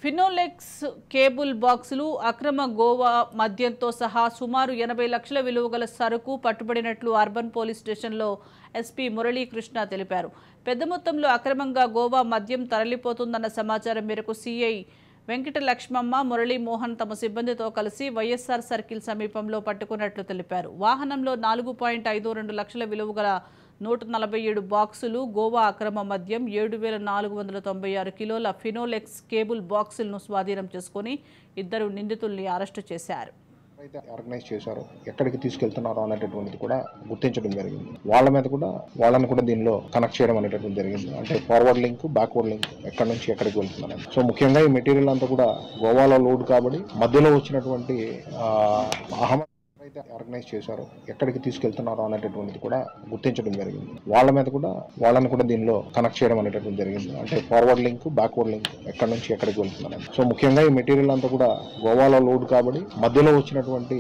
Finolex cable బాక్సులు, అక్రమ గోవా మద్యంతో సహా సుమారు 80 లక్షల విలువ గల సరుకు పట్టుబడినట్లు అర్బన్ పోలీస్ స్టేషన్లో ఎస్పీ మురళీకృష్ణ తెలిపారు. పెద్ద మొత్తంలో అక్రమంగా గోవా మద్యం తరలిపోతుందన్న సమాచారం మేరకు సిఐ వెంకట లక్ష్మమ్మ, మురళీమోహన్ తమ సిబ్బందితో కలిసి వైఎస్ఆర్ సర్కిల్ సమీపంలో పట్టుకున్నట్లు తెలిపారు. వాహనంలో 4.52 లక్షల విలువ గల 147 బాక్సులు గోవా అక్రమ మద్యం, 7,496 కిలోల ఫినోలెక్స్ కేబుల్ బాక్సులను స్వాధీనం చేసుకుని 2 నిందితుల్ని అరెస్టు చేశారు. ఆర్గనైజ్ చేశారు, ఎక్కడికి తీసుకెళ్తున్నారో అనేటటువంటిది కూడా గుర్తించడం జరిగింది. వాళ్ళని కూడా దీనిలో కనెక్ట్ చేయడం అనేటటువంటి జరిగింది. అంటే ఫార్వర్డ్ లింక్, బ్యాక్వర్డ్ లింక్, ఎక్కడి నుంచి ఎక్కడికి వెళ్తున్నారు. సో ముఖ్యంగా ఈ మెటీరియల్ అంతా కూడా గోవాలో లోడ్ కాబట్టి మధ్యలో వచ్చినటువంటి ఆర్గనైజ్ చేశారు, ఎక్కడికి తీసుకెళ్తున్నారో అనేటటువంటిది కూడా గుర్తించడం జరిగింది. వాళ్ళని కూడా దీనిలో కనెక్ట్ చేయడం అనేటటువంటి జరిగింది. అంటే ఫార్వర్డ్ లింక్, బ్యాక్వర్డ్ లింక్, ఎక్కడి నుంచి ఎక్కడికి వెళ్తున్నారు. సో ముఖ్యంగా ఈ మెటీరియల్ అంతా కూడా గోవాలో లోడ్ కాబట్టి మధ్యలో వచ్చినటువంటి